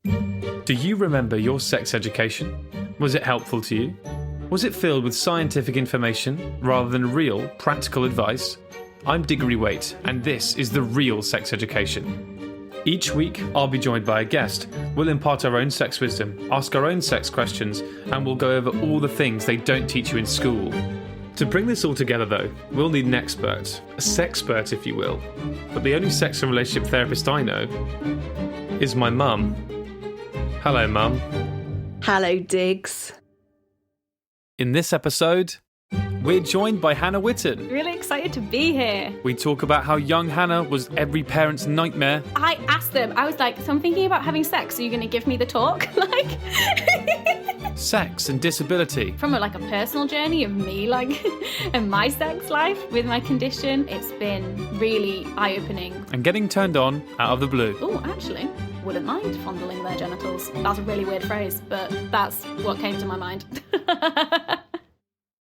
Do you remember your sex education? Was it helpful to you? Was it filled with scientific information rather than real, practical advice? I'm Diggory Wait, and this is The Real Sex Education. Each week, I'll be joined by a guest. We'll impart our own sex wisdom, ask our own sex questions, and we'll go over all the things they don't teach you in school. To bring this all together, though, we'll need an expert, a sexpert, if you will. But the only sex and relationship therapist I know is my mum. Hello, Mum. Hello, Diggs. In this episode, we're joined by Hannah Witton. Really excited to be here. We talk about how young Hannah was every parent's nightmare. I asked them, I was like, so I'm thinking about having sex, are you going to give me the talk? Sex and disability. From a personal journey of me, and my sex life with my condition, it's been really eye-opening. And getting turned on out of the blue. Oh, actually, wouldn't mind fondling their genitals. That's a really weird phrase, but that's what came to my mind.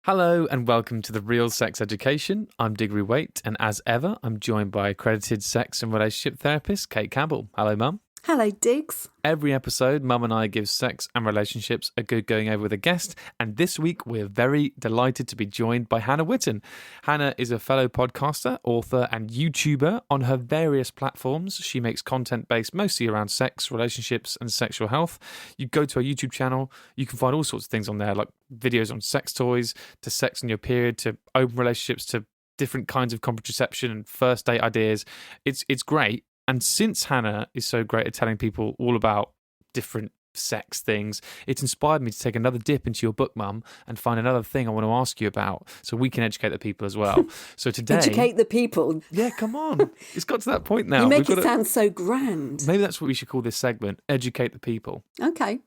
Hello and welcome to The Real Sex Education. I'm Diggory Wait, and as ever, I'm joined by accredited sex and relationship therapist Cate Campbell. Hello, Mum. Hello, Diggs. Every episode, Mum and I give sex and relationships a good going over with a guest, and this week we're very delighted to be joined by Hannah Witton. Hannah is a fellow podcaster, author, and YouTuber. On her various platforms, she makes content based mostly around sex, relationships, and sexual health. You go to her YouTube channel, you can find all sorts of things on there, like videos on sex toys, to sex in your period, to open relationships, to different kinds of contraception and first date ideas. It's great. And since Hannah is so great at telling people all about different sex things, it's inspired me to take another dip into your book, Mum, and find another thing I want to ask you about so we can educate the people as well. So today... Educate the people? Yeah, come on. It's got to that point now. You make it sound so grand. Maybe that's what we should call this segment, Educate the People. Okay.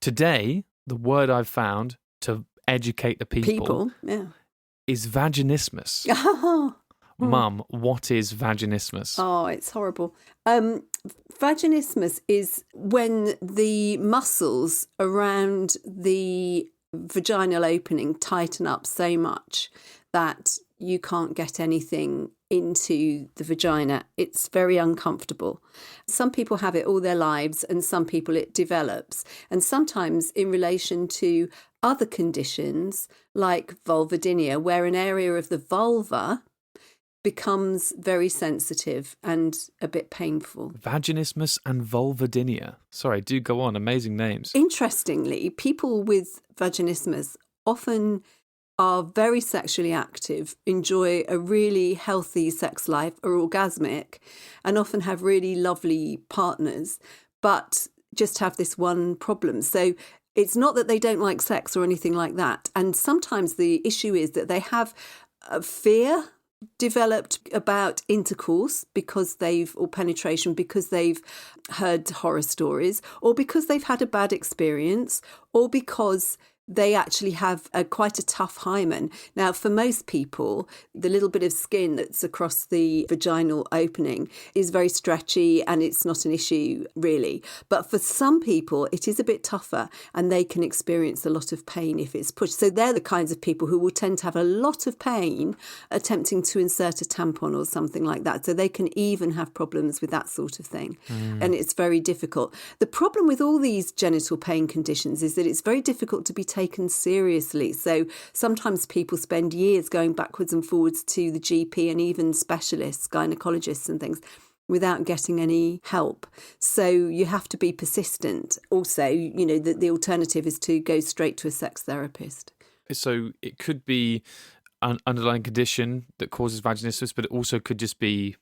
Today, the word I've found to educate the people is vaginismus. Mum, what is vaginismus? Oh, it's horrible. Vaginismus is when the muscles around the vaginal opening tighten up so much that you can't get anything into the vagina. It's very uncomfortable. Some people have it all their lives and some people it develops. And sometimes in relation to other conditions like vulvodynia, where an area of the vulva becomes very sensitive and a bit painful. Vaginismus and vulvodynia. Sorry, do go on. Amazing names. Interestingly, people with vaginismus often are very sexually active, enjoy a really healthy sex life, are orgasmic, and often have really lovely partners, but just have this one problem. So it's not that they don't like sex or anything like that. And sometimes the issue is that they have a fear developed about intercourse or penetration because they've heard horror stories, or because they've had a bad experience, or because they actually have quite a tough hymen. Now, for most people, the little bit of skin that's across the vaginal opening is very stretchy and it's not an issue, really. But for some people, it is a bit tougher and they can experience a lot of pain if it's pushed. So they're the kinds of people who will tend to have a lot of pain attempting to insert a tampon or something like that. So they can even have problems with that sort of thing. And it's very difficult. The problem with all these genital pain conditions is that it's very difficult to be taken seriously. So sometimes people spend years going backwards and forwards to the GP and even specialists, gynecologists and things, without getting any help. So you have to be persistent. Also, the alternative is to go straight to a sex therapist. So it could be an underlying condition that causes vaginismus, but it also could just be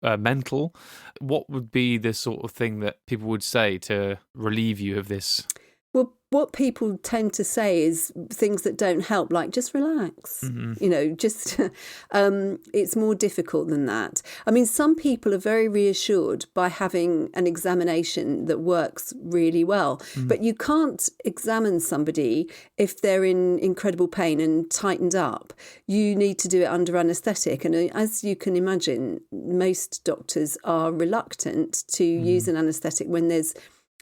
mental. What would be the sort of thing that people would say to relieve you of this? Well, what people tend to say is things that don't help, like just relax, it's more difficult than that. I mean, some people are very reassured by having an examination that works really well, but you can't examine somebody if they're in incredible pain and tightened up. You need to do it under anaesthetic. And as you can imagine, most doctors are reluctant to use an anaesthetic when there's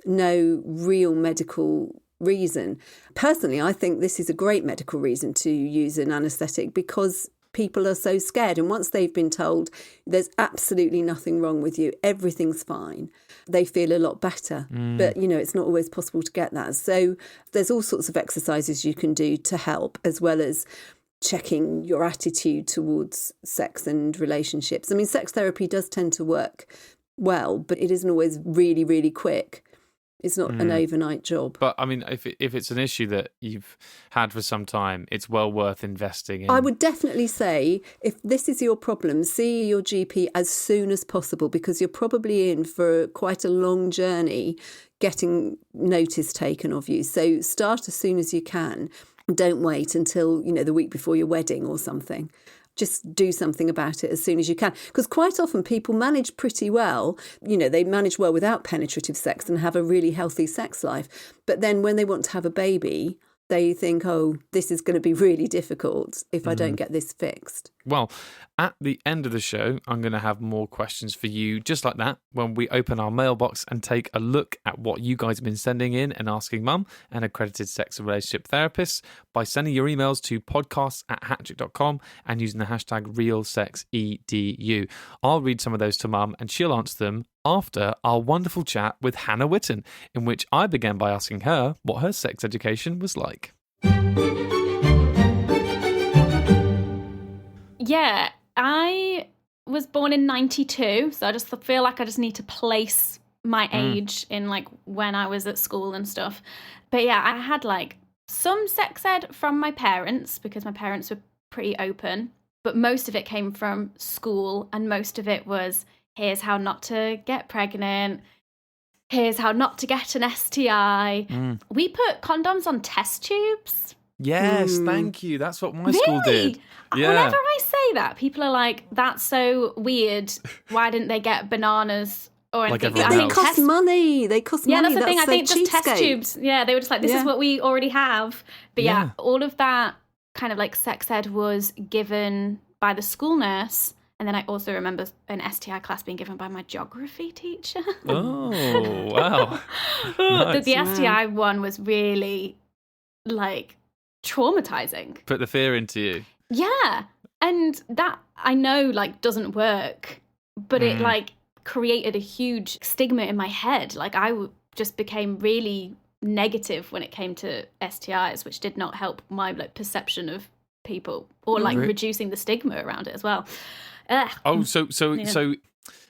no real medical reason. Personally, I think this is a great medical reason to use an anaesthetic because people are so scared. And once they've been told there's absolutely nothing wrong with you, everything's fine, they feel a lot better. But, it's not always possible to get that. So there's all sorts of exercises you can do to help, as well as checking your attitude towards sex and relationships. I mean, sex therapy does tend to work well, but it isn't always really, really quick. It's not an overnight job. But I mean, if it's an issue that you've had for some time, it's well worth investing in. I would definitely say, if this is your problem, see your GP as soon as possible, because you're probably in for quite a long journey getting notice taken of you. So start as soon as you can. Don't wait until, the week before your wedding or something. Just do something about it as soon as you can. Because quite often people manage pretty well. They manage well without penetrative sex and have a really healthy sex life. But then when they want to have a baby, they think, oh, this is going to be really difficult if I don't get this fixed. Well, at the end of the show, I'm going to have more questions for you, just like that, when we open our mailbox and take a look at what you guys have been sending in and asking Mum and accredited sex and relationship therapists by sending your emails to podcasts@hattrick.com and using the hashtag RealSexEDU. I'll read some of those to Mum and she'll answer them after our wonderful chat with Hannah Witton, in which I began by asking her what her sex education was like. Yeah, I was born in 92, so I just feel like I just need to place my age in like when I was at school and stuff. But yeah, I had like some sex ed from my parents because my parents were pretty open, but most of it came from school, and most of it was, here's how not to get pregnant, here's how not to get an STI. We put condoms on test tubes. Yes, thank you. That's what my school did. Yeah. Whenever I say that, people are like, that's so weird. Why didn't they get bananas or anything? Like they cost money. They cost money. Yeah, that's the thing. I think just cheapskate. test tubes. Yeah, they were just like, this is what we already have. But yeah, all of that kind of like sex ed was given by the school nurse. And then I also remember an STI class being given by my geography teacher. Oh, wow. Nice. The STI one was really like traumatizing. Put the fear into you. Yeah. And that I know like doesn't work, but it like created a huge stigma in my head. Like I just became really negative when it came to STIs, which did not help my like perception of people or like reducing the stigma around it as well. So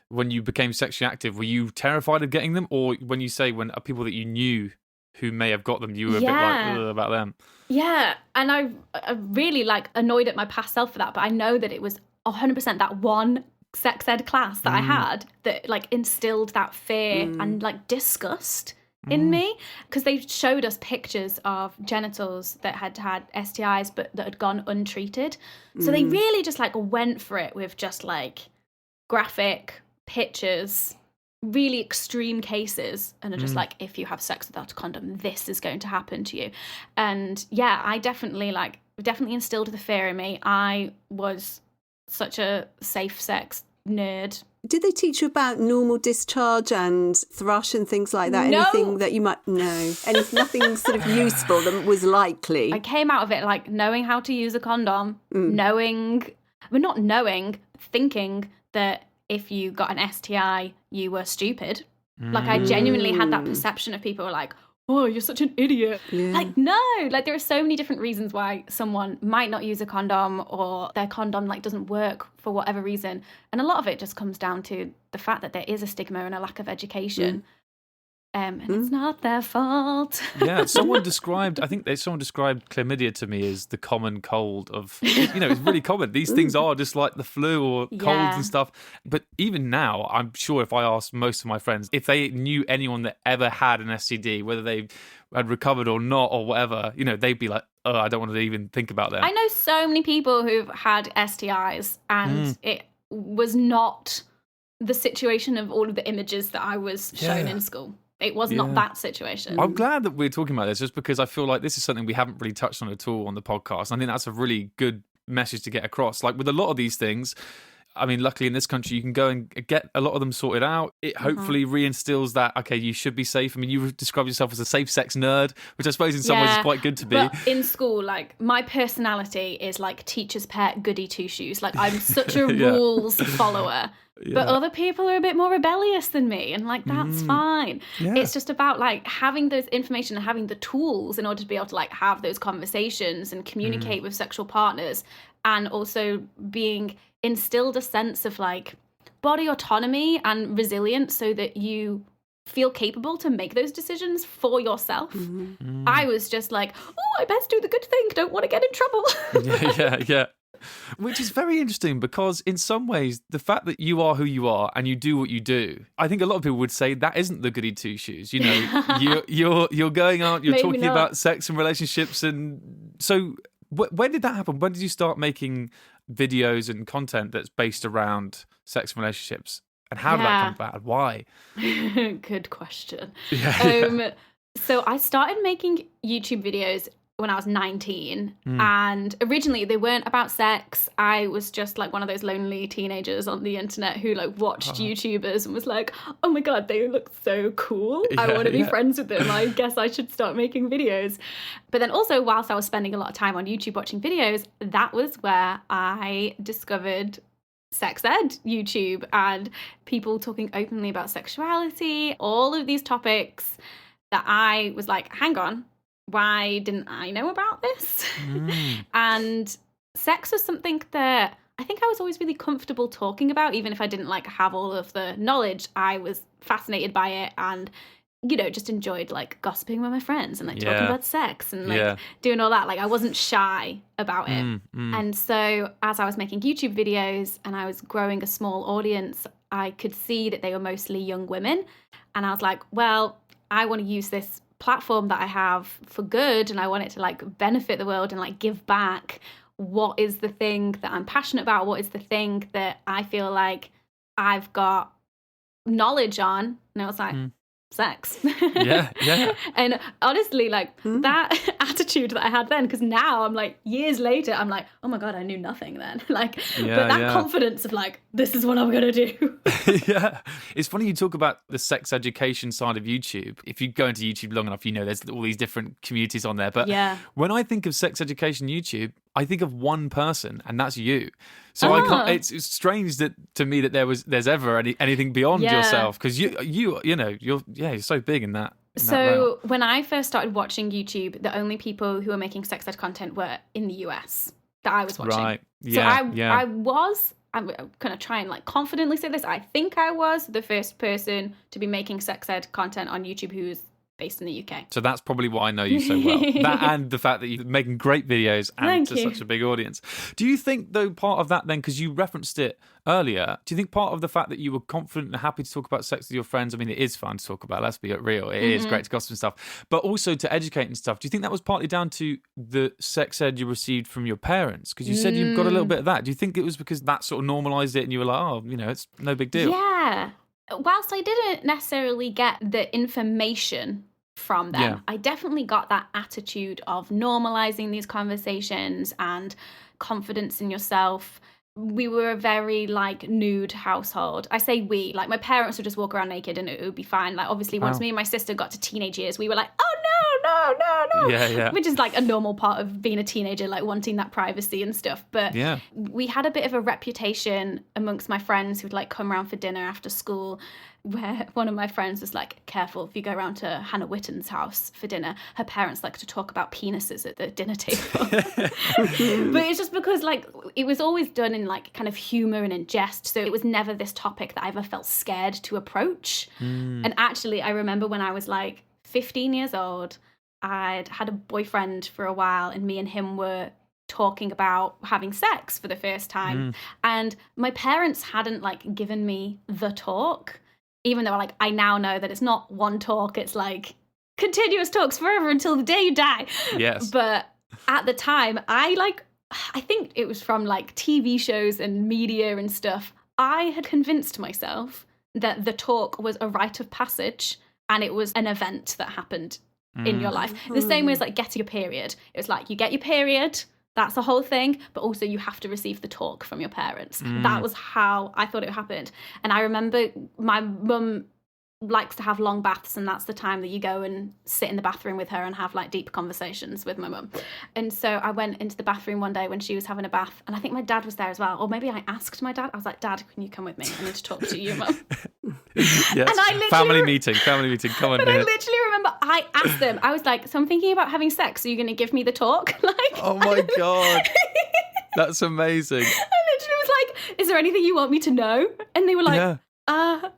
when you became sexually active, were you terrified of getting them? Or when you say when people that you knew who may have got them, you were a bit like about them? Yeah, and I really like annoyed at my past self for that, but I know that it was 100% that one sex ed class that I had that like instilled that fear and like disgust in me, because they showed us pictures of genitals that had had STIs but that had gone untreated. So they really just like went for it with just like graphic pictures, really extreme cases, and are just like, if you have sex without a condom, this is going to happen to you. And yeah, I definitely instilled the fear in me. I was such a safe sex nerd. Did they teach you about normal discharge and thrush and things like that? No. Anything that you might know? Nothing sort of useful that was likely? I came out of it like knowing how to use a condom, thinking that if you got an STI, you were stupid. Like I genuinely had that perception of people were like, oh, you're such an idiot. Yeah. Like, no, like there are so many different reasons why someone might not use a condom, or their condom like doesn't work for whatever reason. And a lot of it just comes down to the fact that there is a stigma and a lack of education. And it's not their fault. Yeah, someone described chlamydia to me as the common cold of, it's really common. These things are just like the flu or colds and stuff. But even now, I'm sure if I asked most of my friends, if they knew anyone that ever had an STD, whether they had recovered or not or whatever, they'd be like, oh, I don't want to even think about that. I know so many people who've had STIs and it was not the situation of all of the images that I was shown in school. It was not that situation. I'm glad that we're talking about this, just because I feel like this is something we haven't really touched on at all on the podcast. I think that's a really good message to get across. Like with a lot of these things, I mean, luckily in this country, you can go and get a lot of them sorted out. It hopefully reinstills that, okay, you should be safe. I mean, you describe yourself as a safe sex nerd, which I suppose in some ways is quite good to be. But in school, like, my personality is like teacher's pet, goody two-shoes. Like, I'm such a rules follower. Yeah. But other people are a bit more rebellious than me, and like that's fine. Yeah. It's just about like having those information and having the tools in order to be able to like have those conversations and communicate with sexual partners, and also being instilled a sense of like body autonomy and resilience so that you feel capable to make those decisions for yourself. I was just like, oh, I best do the good thing, don't want to get in trouble. Yeah. Which is very interesting because in some ways, the fact that you are who you are and you do what you do, I think a lot of people would say that isn't the goody two shoes. You know, you're going out, you're talking about sex and relationships. And so when did that happen? When did you start making videos and content that's based around sex and relationships? And how did that come about? Why? Good question. So I started making YouTube videos when I was 19, and originally they weren't about sex. I was just like one of those lonely teenagers on the internet who like watched YouTubers and was like, oh my god, they look so cool. I want to be friends with them. I guess I should start making videos. But then also, whilst I was spending a lot of time on YouTube watching videos, that was where I discovered sex ed YouTube and people talking openly about sexuality, all of these topics that I was like, hang on, why didn't I know about this? And sex was something that I think I was always really comfortable talking about, even if I didn't like have all of the knowledge. I was fascinated by it and, you know, just enjoyed like gossiping with my friends and like talking about sex and like doing all that. Like I wasn't shy about it. And so as I was making YouTube videos and I was growing a small audience, I could see that they were mostly young women. And I was like, well, I want to use this platform that I have for good, and I want it to like benefit the world and like give back. What is the thing that I'm passionate about? What is the thing that I feel like I've got knowledge on? And I was like, sex. And honestly, like that attitude that I had then, because now I'm like years later, I'm like, oh my god, I knew nothing then. Like, but that confidence of like, this is what I'm gonna do. It's funny you talk about the sex education side of YouTube. If you go into YouTube long enough, you know there's all these different communities on there. But when I think of sex education YouTube, I think of one person, and that's you. So I can't. It's strange that to me that there's ever anything beyond yourself, because you're so big in that. So when I first started watching YouTube, the only people who were making sex ed content were in the US that I was watching. Right. I'm going to try and like confidently say this. I think I was the first person to be making sex ed content on YouTube who's based in the UK. So that's probably why I know you so well. That and the fact that you're making great videos and to such a big audience. Do you think, though, part of that then, because you referenced it earlier, do you think part of the fact that you were confident and happy to talk about sex with your friends, I mean, it is fun to talk about, let's be real, it is great to gossip and stuff, but also to educate and stuff, do you think that was partly down to the sex ed you received from your parents? Because you said you've got a little bit of that. Do you think it was because that sort of normalised it and you were like, oh, you know, it's no big deal? Yeah. Whilst I didn't necessarily get the information from them, I definitely got that attitude of normalizing these conversations and confidence in yourself. We were a very like nude household. I say we, like my parents would just walk around naked and it would be fine. Like obviously once me and my sister got to teenage years, we were like, oh no. Which is like a normal part of being a teenager, like wanting that privacy and stuff. But we had a bit of a reputation amongst my friends who'd like come around for dinner after school, where one of my friends was like, careful, if you go around to Hannah Witton's house for dinner, her parents like to talk about penises at the dinner table. But it's just because like it was always done in like kind of humor and in jest, so it was never this topic that I ever felt scared to approach. And actually I remember when I was like 15 years old, I'd had a boyfriend for a while and me and him were talking about having sex for the first time. And my parents hadn't like given me the talk, even though like I now know that it's not one talk, it's like continuous talks forever until the day you die. Yes. But at the time, I think it was from like TV shows and media and stuff, I had convinced myself that the talk was a rite of passage and it was an event that happened in your life. The same way as like getting a period. It was like you get your period, That's the whole thing. But also you have to receive the talk from your parents. That was how I thought it happened. And I remember my mum likes to have long baths, and that's the time that you go and sit in the bathroom with her and have like deep conversations with my mum. And so I went into the bathroom one day when she was having a bath, and I think my dad was there as well, or maybe I asked my dad. I was like, Dad, can you come with me? I need to talk to your mum. Yes. And I literally family meeting, come on. And I literally remember I asked them, I was like, so I'm thinking about having sex, are you going to give me the talk? Like, oh my God, that's amazing. I literally was like, is there anything you want me to know? And they were like, Yeah.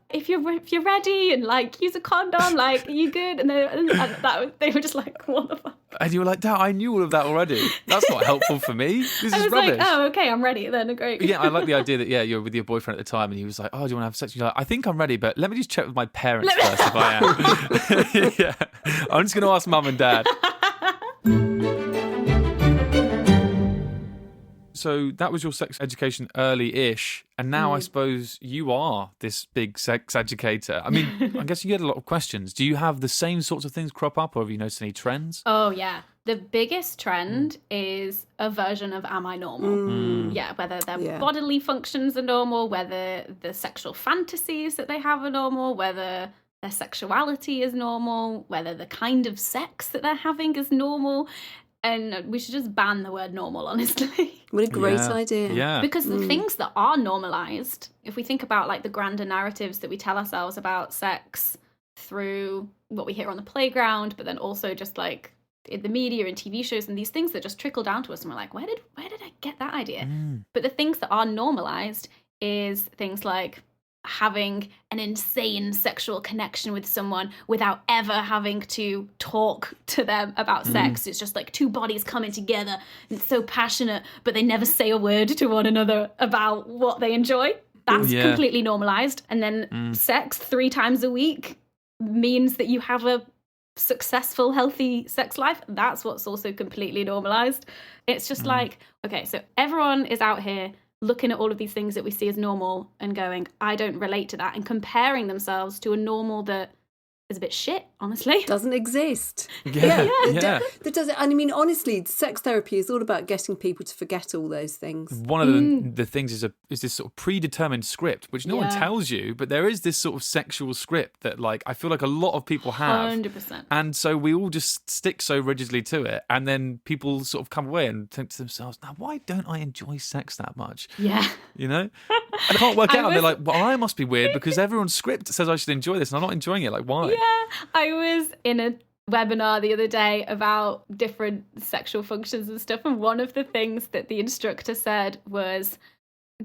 if you're ready, and like use a condom, like, are you good? And they were just like, what the fuck? And you were like, Dad, I knew all of that already. That's not helpful for me. This I is was rubbish. like, oh, okay, I'm ready then. Great. Yeah, I like the idea that, you're with your boyfriend at the time and he was like, oh, do you want to have sex? You're like, I think I'm ready, but let me just check with my parents first if I am. Yeah. I'm just going to ask Mum and Dad. So that was your sex education early-ish, and now I suppose you are this big sex educator. I mean, I guess you get a lot of questions. Do you have the same sorts of things crop up, or have you noticed any trends? Oh, yeah. The biggest trend is a version of am I normal? Yeah, whether their bodily functions are normal, whether the sexual fantasies that they have are normal, whether their sexuality is normal, whether the kind of sex that they're having is normal. And we should just ban the word normal, honestly. What a great idea. Yeah. Because the things that are normalized, if we think about like the grander narratives that we tell ourselves about sex through what we hear on the playground, but then also just like in the media and TV shows and these things that just trickle down to us, and we're like, where did I get that idea? But the things that are normalized is things like having an insane sexual connection with someone without ever having to talk to them about sex. It's just like two bodies coming together and it's so passionate, but they never say a word to one another about what they enjoy. That's completely normalized. And then sex 3 times a week means that you have a successful, healthy sex life. That's what's also completely normalized. It's just like, okay, so everyone is out here looking at all of these things that we see as normal and going, I don't relate to that, and comparing themselves to a normal that is a bit shit, honestly. Doesn't exist. Yeah. That doesn't. And I mean, honestly, sex therapy is all about getting people to forget all those things. One of the things is this sort of predetermined script, which no one tells you, but there is this sort of sexual script that, like, I feel like a lot of people have. 100%. And so we all just stick so rigidly to it. And then people sort of come away and think to themselves, now, why don't I enjoy sex that much? Yeah. You know? I can't work out. They're like, well, I must be weird because everyone's script says I should enjoy this and I'm not enjoying it. Like, why? Yeah, I was in a webinar the other day about different sexual functions and stuff, and one of the things that the instructor said was,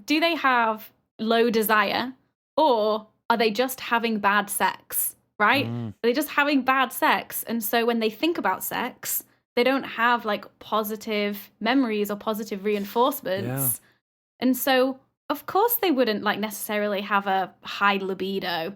do they have low desire, or are they just having bad sex, right? Are they just having bad sex? And so when they think about sex, they don't have like positive memories or positive reinforcements. Yeah. And so of course they wouldn't like necessarily have a high libido,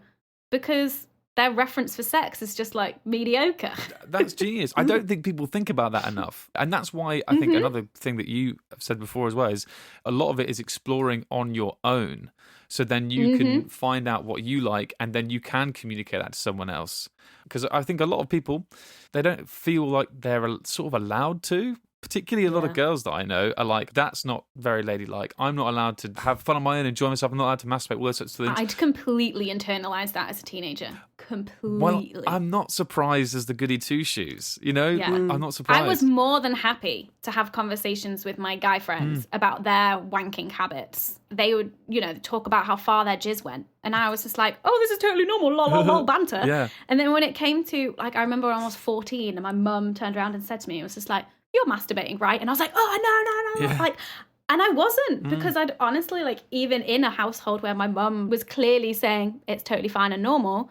because their reference for sex is just like mediocre. That's genius. I don't think people think about that enough. And that's why I think another thing that you have said before as well is a lot of it is exploring on your own. So then you can find out what you like and then you can communicate that to someone else. Because I think a lot of people, they don't feel like they're sort of allowed to. Particularly a lot of girls that I know are like, that's not very ladylike. I'm not allowed to have fun on my own, enjoy myself. I'm not allowed to masturbate, all those sorts of things. I'd completely internalised that as a teenager. Completely. Well, I'm not surprised as the goody two-shoes, you know? Yeah. I'm not surprised. I was more than happy to have conversations with my guy friends about their wanking habits. They would, you know, talk about how far their jizz went. And I was just like, oh, this is totally normal, lol, lol, lol, banter. Yeah. And then when it came to, like, I remember I was 14 and my mum turned around and said to me, it was just like, you're masturbating, right? And I was like, oh, no. Yeah. Like, and I wasn't, because I'd honestly, like, even in a household where my mum was clearly saying it's totally fine and normal,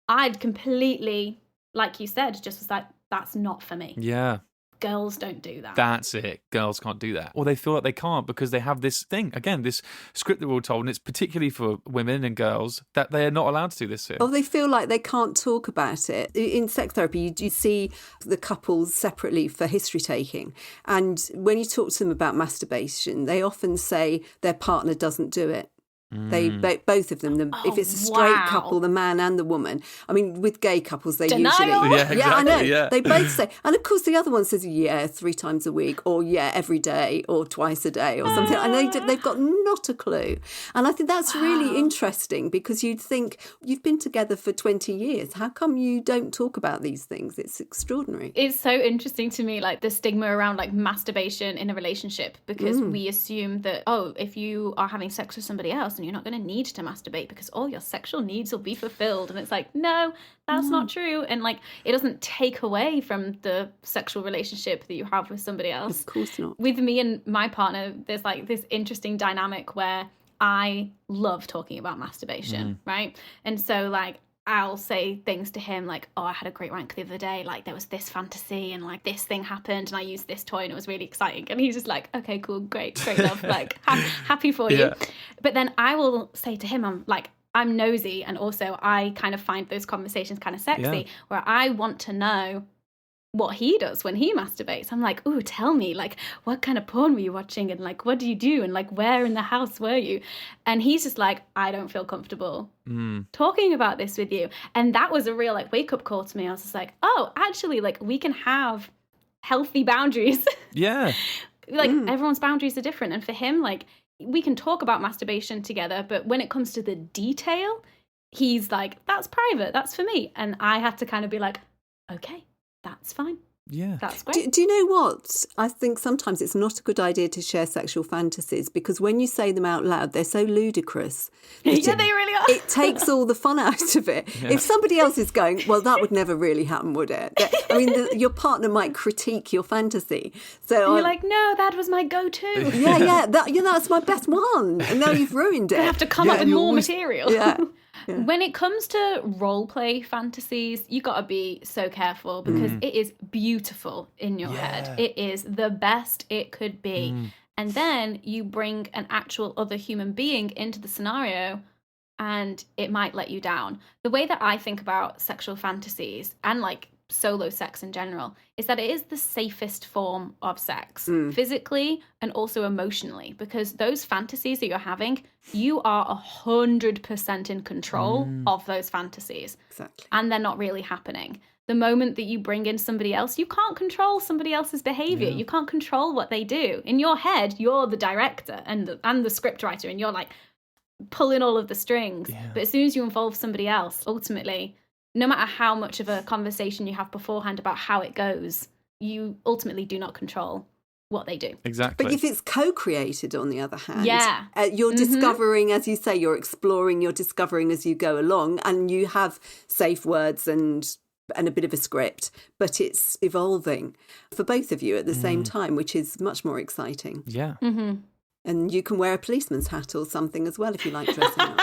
I'd completely, like you said, just was like, that's not for me. Yeah. Girls don't do that. That's it. Girls can't do that. Or they feel like they can't because they have this thing, again, this script that we're all told, and it's particularly for women and girls, that they are not allowed to do this thing. Oh, they feel like they can't talk about it. In sex therapy, you do see the couples separately for history taking. And when you talk to them about masturbation, they often say their partner doesn't do it. They both of them. If it's a straight couple, the man and the woman. I mean, with gay couples, they Denial. usually Yeah, exactly, I know. yeah. They both say, and of course the other one says 3 times a week, or every day, or twice a day, or something. And they've got not a clue. And I think that's really interesting, because you'd think you've been together for 20 years. How come you don't talk about these things? It's extraordinary. It's so interesting to me, like the stigma around like masturbation in a relationship, because we assume that, if you are having sex with somebody else, and you're not going to need to masturbate because all your sexual needs will be fulfilled. And it's like, no, that's not true. And like, it doesn't take away from the sexual relationship that you have with somebody else. Of course not. With me and my partner, there's like this interesting dynamic where I love talking about masturbation, right? And so like, I'll say things to him like, I had a great wank the other day. Like, there was this fantasy and like this thing happened and I used this toy and it was really exciting. And he's just like, okay, cool, great love. Like, happy for you. But then I will say to him, I'm nosy. And also I kind of find those conversations kind of sexy, where I want to know what he does when he masturbates. I'm like, ooh, tell me, like, what kind of porn were you watching? And like, what do you do? And like, where in the house were you? And he's just like, I don't feel comfortable talking about this with you. And that was a real like wake up call to me. I was just like, oh, actually, like, we can have healthy boundaries. Yeah. Like everyone's boundaries are different. And for him, like, we can talk about masturbation together, but when it comes to the detail, he's like, that's private, that's for me. And I had to kind of be like, okay, that's fine. Yeah. That's great. Do you know what? I think sometimes it's not a good idea to share sexual fantasies, because when you say them out loud, they're so ludicrous. Yeah, they really are. It takes all the fun out of it. Yeah. If somebody else is going, well, that would never really happen, would it? I mean, your partner might critique your fantasy. So you're like, no, that was my go-to. Yeah, that's my best one. And now you've ruined it. I have to come up with more material. Yeah. Yeah. When it comes to role play fantasies, you got to be so careful, because it is beautiful in your head. It is the best it could be. And then you bring an actual other human being into the scenario and it might let you down. The way that I think about sexual fantasies and like solo sex in general is that it is the safest form of sex, physically and also emotionally, because those fantasies that you're having, you are 100% in control of those fantasies. Exactly. And they're not really happening. The moment that you bring in somebody else, you can't control somebody else's behavior. You can't control what they do. In your head, you're the director and the script writer, and you're like pulling all of the strings. But as soon as you involve somebody else, ultimately, no matter how much of a conversation you have beforehand about how it goes, you ultimately do not control what they do. Exactly. But if it's co-created, on the other hand, you're Mm-hmm. discovering, as you say, you're exploring, you're discovering as you go along, and you have safe words and a bit of a script, but it's evolving for both of you at the same time, which is much more exciting. Yeah. Mm-hmm. And you can wear a policeman's hat or something as well if you like dressing up.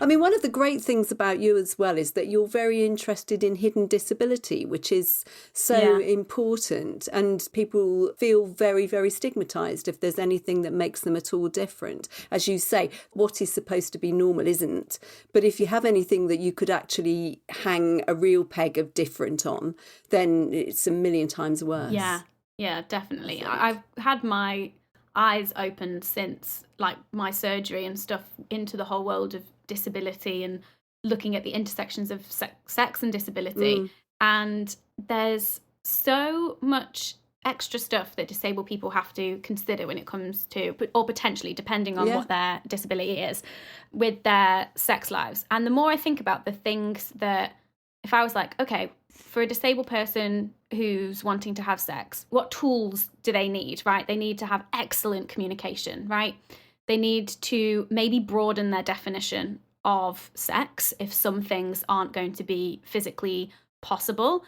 I mean, one of the great things about you as well is that you're very interested in hidden disability, which is so important. And people feel very, very stigmatised if there's anything that makes them at all different. As you say, what is supposed to be normal isn't. But if you have anything that you could actually hang a real peg of different on, then it's a million times worse. Yeah, definitely. I've had my eyes opened since like my surgery and stuff into the whole world of disability and looking at the intersections of sex and disability. And there's so much extra stuff that disabled people have to consider when it comes to, or potentially depending on what their disability is, with their sex lives. And the more I think about the things that, if I was like, okay, for a disabled person who's wanting to have sex, what tools do they need, right? They need to have excellent communication, right? They need to maybe broaden their definition of sex if some things aren't going to be physically possible.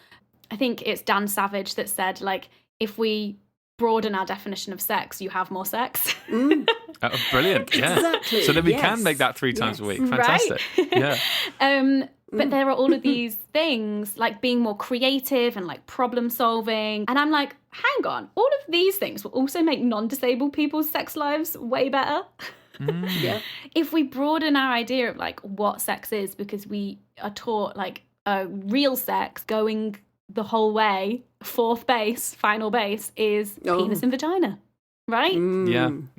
I think it's Dan Savage that said, like, if we broaden our definition of sex, you have more sex. Brilliant. Yeah. Exactly. So then we can make that 3 times a week. Fantastic. Right? Yeah. But there are all of these things like being more creative and like problem solving. And I'm like, hang on, all of these things will also make non-disabled people's sex lives way better. If we broaden our idea of like what sex is, because we are taught like real sex going the whole way, fourth base, final base is penis and vagina. right?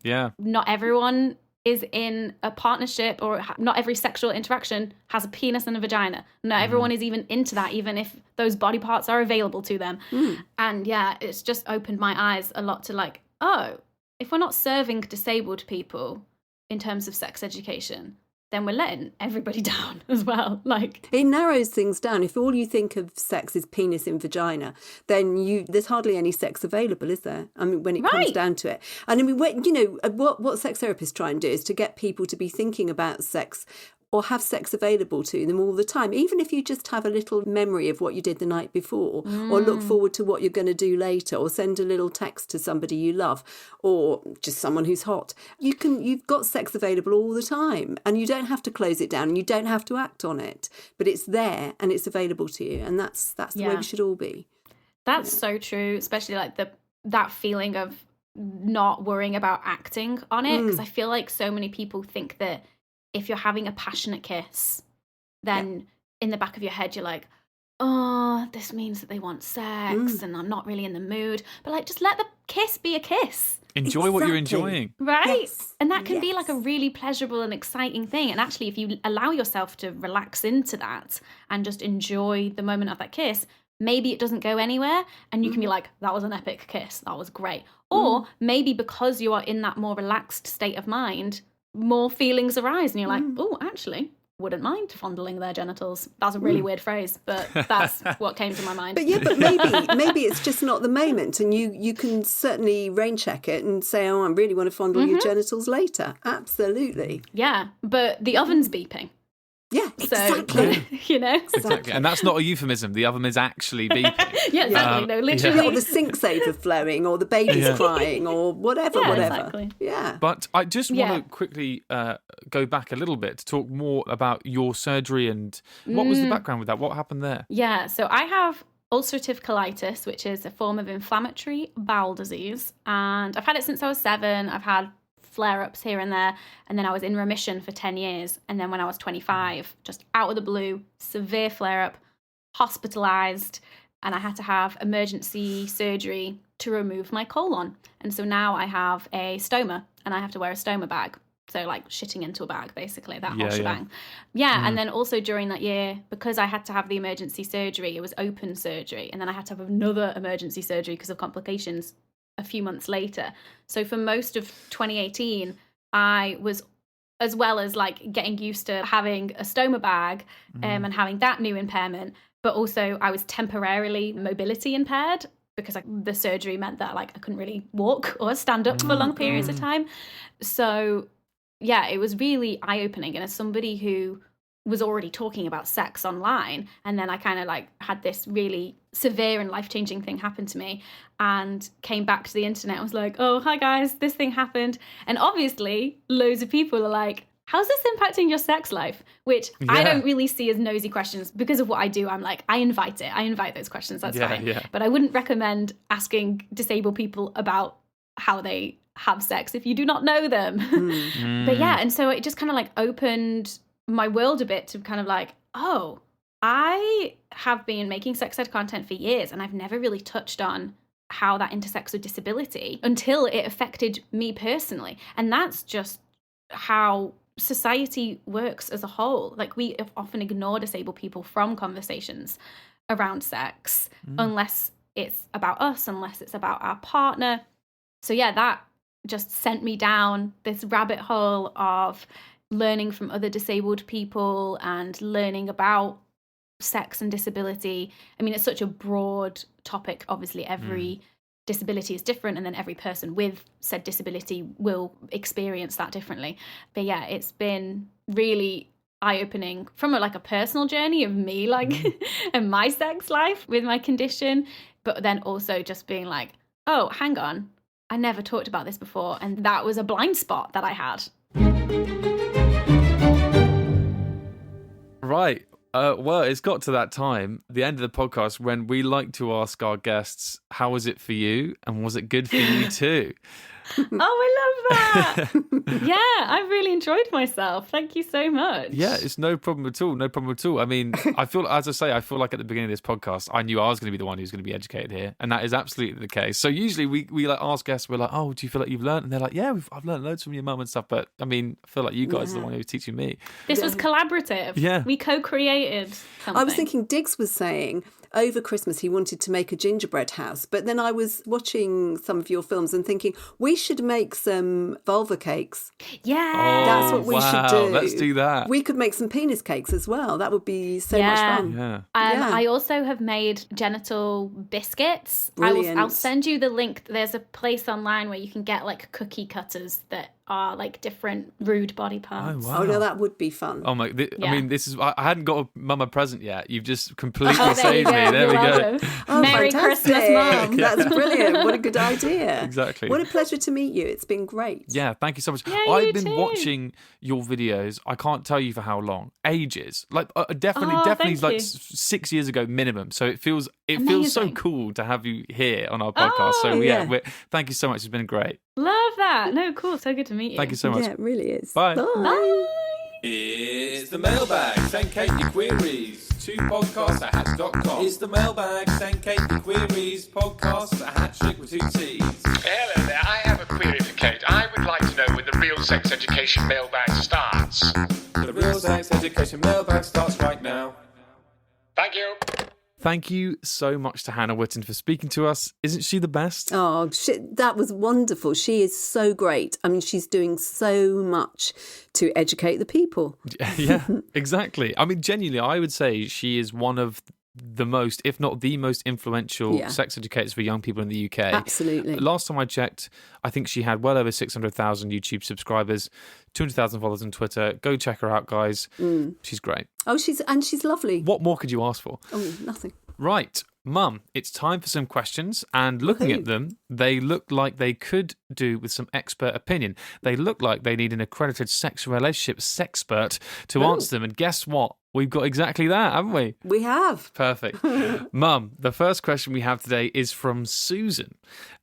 Yeah. Not everyone is in a partnership, or not every sexual interaction has a penis and a vagina. Not everyone is even into that, even if those body parts are available to them. And yeah, it's just opened my eyes a lot to like, oh, if we're not serving disabled people in terms of sex education, then we're letting everybody down as well. Like, it narrows things down. If all you think of sex is penis and vagina, then there's hardly any sex available, is there? I mean, when it comes down to it. And I mean, what sex therapists try and do is to get people to be thinking about sex or have sex available to them all the time, even if you just have a little memory of what you did the night before, or look forward to what you're going to do later, or send a little text to somebody you love, or just someone who's hot. You've got sex available all the time, and you don't have to close it down, and you don't have to act on it, but it's there and it's available to you, and that's the way we should all be. That's so true, especially like that feeling of not worrying about acting on it, because I feel like so many people think that if you're having a passionate kiss, then in the back of your head, you're like, oh, this means that they want sex and I'm not really in the mood. But like, just let the kiss be a kiss. Enjoy what you're enjoying. Right? Yes. And that can be like a really pleasurable and exciting thing. And actually, if you allow yourself to relax into that and just enjoy the moment of that kiss, maybe it doesn't go anywhere and you can be like, that was an epic kiss. That was great. Or maybe because you are in that more relaxed state of mind, more feelings arise and you're like, oh, actually, wouldn't mind fondling their genitals. That's a really weird phrase, but that's what came to my mind. But yeah, but maybe it's just not the moment, and you can certainly rain check it and say, oh, I really want to fondle your genitals later. Absolutely. Yeah, but the oven's beeping. Yeah, exactly. So, you know? Exactly. And that's not a euphemism. The oven is actually beeping. Yeah, exactly. No, literally. Or the sink's overflowing, or the baby's crying, or whatever. Exactly. Yeah. But I just want to quickly go back a little bit to talk more about your surgery and what was the background with that? What happened there? Yeah, so I have ulcerative colitis, which is a form of inflammatory bowel disease. And I've had it since I was 7. I've had flare-ups here and there, and then I was in remission for 10 years, and then when I was 25, just out of the blue, severe flare-up, hospitalized, and I had to have emergency surgery to remove my colon. And so now I have a stoma, and I have to wear a stoma bag, so like shitting into a bag, basically, that whole shebang. And then also during that year, because I had to have the emergency surgery, it was open surgery, and then I had to have another emergency surgery because of complications a few months later. So for most of 2018, I was, as well as like getting used to having a stoma bag and having that new impairment, but also I was temporarily mobility impaired because the surgery meant that like I couldn't really walk or stand up for long periods of time. So yeah, it was really eye-opening. And as somebody who was already talking about sex online, and then I kind of like had this really severe and life-changing thing happen to me, and came back to the internet. I was like, oh, hi guys, this thing happened. And obviously loads of people are like, how's this impacting your sex life? Which I don't really see as nosy questions. Because of what I do, I'm like, I invite those questions, that's fine. But I wouldn't recommend asking disabled people about how they have sex if you do not know them. But yeah, and so it just kind of like opened my world a bit to kind of like, oh, I have been making sex ed content for years, and I've never really touched on how that intersects with disability until it affected me personally. And that's just how society works as a whole. Like, we often ignore disabled people from conversations around sex unless it's about us, unless it's about our partner. So yeah, that just sent me down this rabbit hole of learning from other disabled people and learning about sex and disability. I mean, it's such a broad topic. Obviously, every disability is different, and then every person with said disability will experience that differently. But yeah, it's been really eye-opening from a personal journey of me, and my sex life with my condition, but then also just being like, oh, hang on, I never talked about this before, and that was a blind spot that I had. Right. Well, it's got to that time, the end of the podcast, when we like to ask our guests, how was it for you? And was it good for you too? Oh, I love that. Yeah, I really enjoyed myself. Thank you so much. Yeah, it's no problem at all. No problem at all. I mean, I feel, as I say, I feel like at the beginning of this podcast, I knew I was going to be the one who's going to be educated here, and that is absolutely the case. So usually we like ask guests, we're like, oh, do you feel like you've learned? And they're like, yeah, I've learned loads from your mum and stuff. But I mean, I feel like you guys are the one who's teaching me. This was collaborative. Yeah. We co-created something. I was thinking Diggs was saying over Christmas he wanted to make a gingerbread house, but then I was watching some of your films and thinking we should make some vulva cakes. Yeah. That's what we should do. Let's do that. We could make some penis cakes as well. That would be so much fun. Yeah. I also have made genital biscuits. Brilliant. I'll send you the link. There's a place online where you can get like cookie cutters that are like different rude body parts. Oh, wow. Oh no, that would be fun. Oh my! I mean, this is. I hadn't got a mama present yet. You've just completely There you saved me. go. There You're we go. welcome. Oh, Merry fantastic. Christmas, Mum. That's brilliant. What a good idea. Exactly. What a pleasure to meet you. It's been great. Yeah, thank you so much. Yeah, you I've been too. watching your videos. I can't tell you for how long, ages. Like definitely thank like you. 6 years ago minimum. So it feels so Amazing. cool to have you here on our podcast. So Oh, yeah. thank you so much. It's been great. Love that. No, cool. So good to meet you. Thank you so much. Yeah, it really is. Bye. Bye. It's the mailbag. Send Kate your queries to podcast@hatch.com. It's the mailbag. Send Kate your queries. Podcast@hatch with 2 T's. Hello there, I have a query for Kate. I would like to know when the real sex education mailbag starts. The Real Sex Education mailbag starts right now. Thank you. Thank you so much to Hannah Witton for speaking to us. Isn't she the best? Oh, that was wonderful. She is so great. I mean, she's doing so much to educate the people. Yeah, exactly. I mean, genuinely, I would say she is one of the most, if not the most influential sex educators for young people in the UK. Absolutely. Last time I checked, I think she had well over 600,000 YouTube subscribers, 200,000 followers on Twitter. Go check her out, guys. She's great. Oh, she's lovely. What more could you ask for? Oh, nothing. Right, Mum, it's time for some questions, and looking at them, they look like they could do with some expert opinion. They look like they need an accredited sex relationship sexpert to answer them, and guess what? We've got exactly that, haven't we? We have. Perfect. Mum, the first question we have today is from Susan,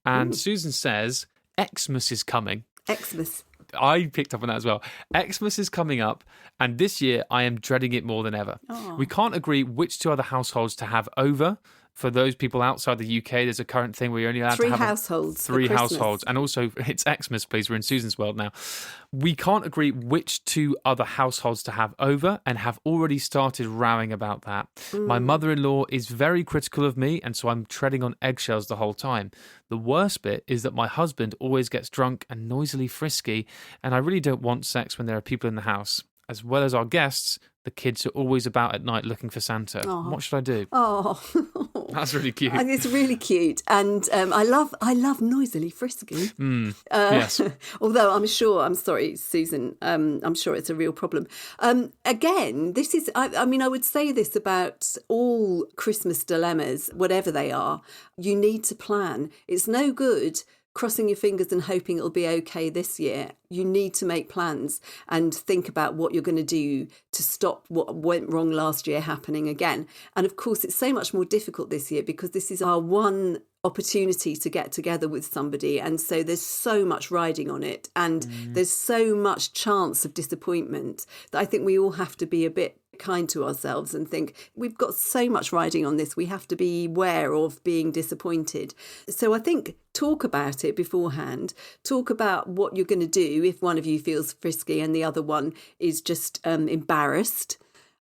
and Susan says, Xmas is coming. Xmas. I picked up on that as well. Xmas is coming up, and this year I am dreading it more than ever. We can't agree which 2 other households to have over. For those people outside the UK, there's a current thing where you're only allowed to have 3 households. for 3 Christmas. households. And also, it's Xmas, please. We're in Susan's world now. We can't agree which 2 other households to have over and have already started rowing about that. My mother-in-law is very critical of me, and so I'm treading on eggshells the whole time. The worst bit is that my husband always gets drunk and noisily frisky, and I really don't want sex when there are people in the house. As well as our guests, the kids are always about at night looking for Santa. What should I do? Oh, That's really cute. and it's really cute, and I love noisily frisky. Yes. Although I'm sorry, Susan. I'm sure it's a real problem. Again, this is. I mean, I would say this about all Christmas dilemmas, whatever they are. You need to plan. It's no good crossing your fingers and hoping it'll be okay this year. You need to make plans and think about what you're going to do to stop what went wrong last year happening again. And of course, it's so much more difficult this year because this is our one opportunity to get together with somebody, and so there's so much riding on it, and there's so much chance of disappointment that I think we all have to be a bit kind to ourselves and think we've got so much riding on this, we have to be aware of being disappointed. So I think talk about it beforehand, talk about what you're going to do if one of you feels frisky and the other one is just embarrassed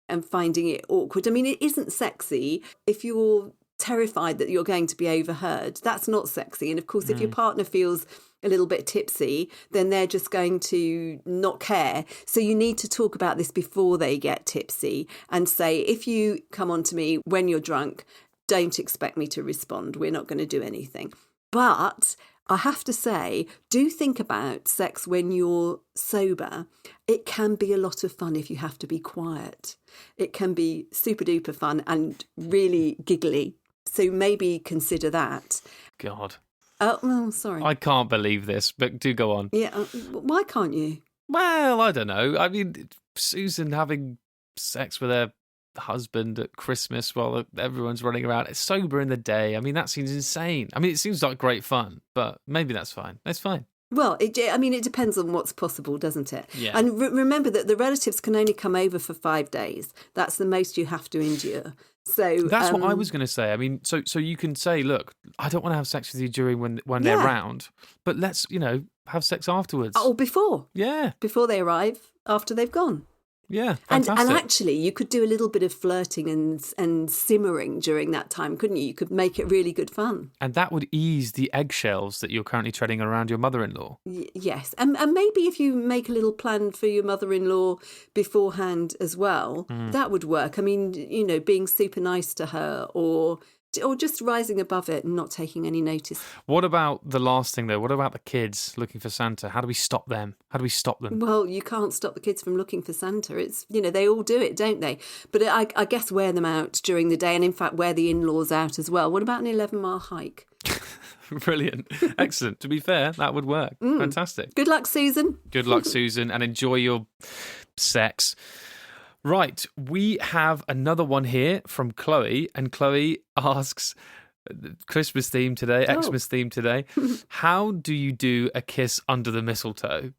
and finding it awkward. I mean, it isn't sexy if you're terrified that you're going to be overheard. That's not sexy. And of course, if your partner feels a little bit tipsy, then they're just going to not care. So you need to talk about this before they get tipsy and say, if you come on to me when you're drunk, don't expect me to respond. We're not going to do anything. But I have to say, do think about sex when you're sober. It can be a lot of fun if you have to be quiet. It can be super duper fun and really giggly. So maybe consider that. God. Oh, well, sorry. I can't believe this, but do go on. Yeah, why can't you? Well, I don't know. I mean, Susan having sex with her husband at Christmas while everyone's running around. It's sober in the day. I mean, that seems insane. I mean, it seems like great fun, but maybe that's fine. That's fine. Well, it depends on what's possible, doesn't it? Yeah. And remember that the relatives can only come over for 5 days. That's the most you have to endure. So that's what I was going to say. I mean, so you can say, look, I don't want to have sex with you during when they're around, but let's, have sex afterwards. Or before. Yeah. Before they arrive, after they've gone. Yeah, and fantastic. actually, you could do a little bit of flirting and simmering during that time, couldn't you? You could make it really good fun. And that would ease the eggshells that you're currently treading around your mother-in-law. Yes. And maybe if you make a little plan for your mother-in-law beforehand as well, that would work. I mean, being super nice to her or just rising above it and not taking any notice. What about the last thing, though? What about the kids looking for Santa? How do we stop them? Well, you can't stop the kids from looking for Santa. It's, they all do it, don't they? But I guess wear them out during the day and, in fact, wear the in-laws out as well. What about an 11-mile hike? Brilliant. Excellent. To be fair, that would work. Fantastic. Good luck, Susan. Good luck, Susan, and enjoy your sex. Right, we have another one here from Chloe, and Chloe asks, Christmas theme today, Xmas theme today, how do you do a kiss under the mistletoe?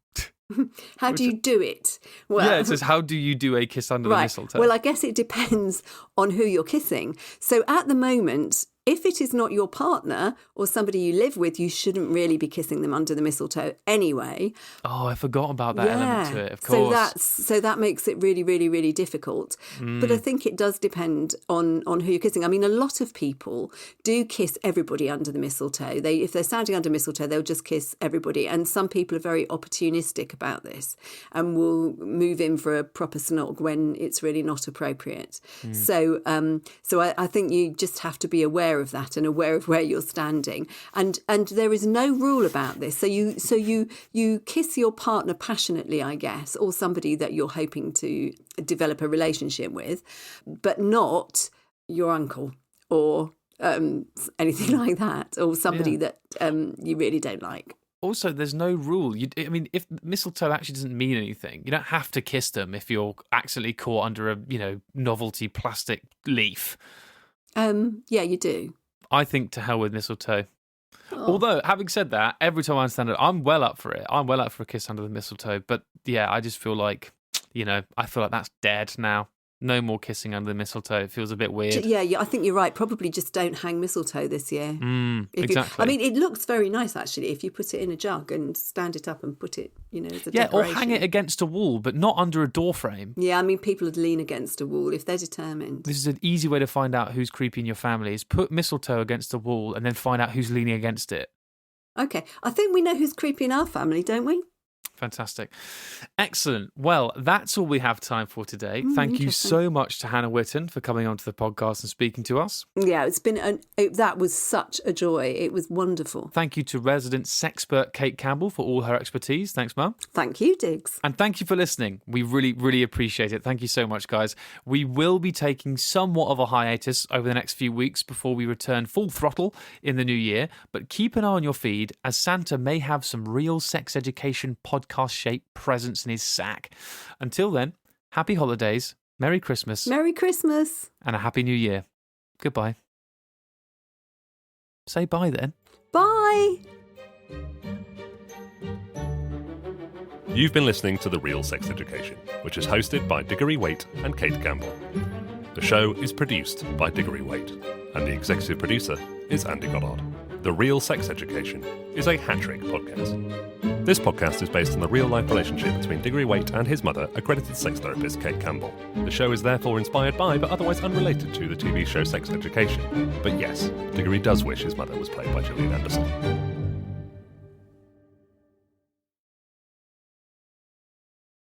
How do you do it? Well, yeah, it says, how do you do a kiss under the mistletoe? Well, I guess it depends on who you're kissing. So at the moment, if it is not your partner or somebody you live with, you shouldn't really be kissing them under the mistletoe anyway. Oh, I forgot about that element to it, of course. So that makes it really, really, really difficult. But I think it does depend on who you're kissing. I mean, a lot of people do kiss everybody under the mistletoe. If they're standing under mistletoe, they'll just kiss everybody. And some people are very opportunistic about this and will move in for a proper snog when it's really not appropriate. So I think you just have to be aware of that and aware of where you're standing, and there is no rule about this. So you kiss your partner passionately, I guess, or somebody that you're hoping to develop a relationship with, but not your uncle or anything like that, or somebody that you really don't like. Also, there's no rule. If mistletoe actually doesn't mean anything, you don't have to kiss them if you're accidentally caught under a novelty plastic leaf. Yeah, you do. I think to hell with mistletoe. Although, having said that, every time I stand up, I'm well up for it. I'm well up for a kiss under the mistletoe. But yeah, I just feel like, that's dead now. No more kissing under the mistletoe. It feels a bit weird. Yeah, I think you're right. Probably just don't hang mistletoe this year. Exactly. It looks very nice, actually, if you put it in a jug and stand it up and put it, as a decoration. Or hang it against a wall, but not under a door frame. Yeah, people would lean against a wall if they're determined. This is an easy way to find out who's creepy in your family, is put mistletoe against a wall and then find out who's leaning against it. Okay, I think we know who's creepy in our family, don't we? Fantastic. Excellent. Well, that's all we have time for today. Thank you so much to Hannah Witton for coming onto the podcast and speaking to us. Yeah, that was such a joy. It was wonderful. Thank you to resident sexpert Cate Campbell for all her expertise. Thanks, Mum. Thank you, Diggs. And thank you for listening. We really, really appreciate it. Thank you so much, guys. We will be taking somewhat of a hiatus over the next few weeks before we return full throttle in the new year. But keep an eye on your feed, as Santa may have some real sex education podcast-shaped presents in his sack. Until then, happy holidays, Merry Christmas. Merry Christmas. And a Happy New Year. Goodbye. Say bye then. Bye. You've been listening to The Real Sex Education, which is hosted by Diggory Waite and Cate Campbell. The show is produced by Diggory Waite, and the executive producer is Andy Goddard. The Real Sex Education is a hat-trick podcast. This podcast is based on the real-life relationship between Diggory Waite and his mother, accredited sex therapist Cate Campbell. The show is therefore inspired by, but otherwise unrelated to, the TV show Sex Education. But yes, Diggory does wish his mother was played by Gillian Anderson.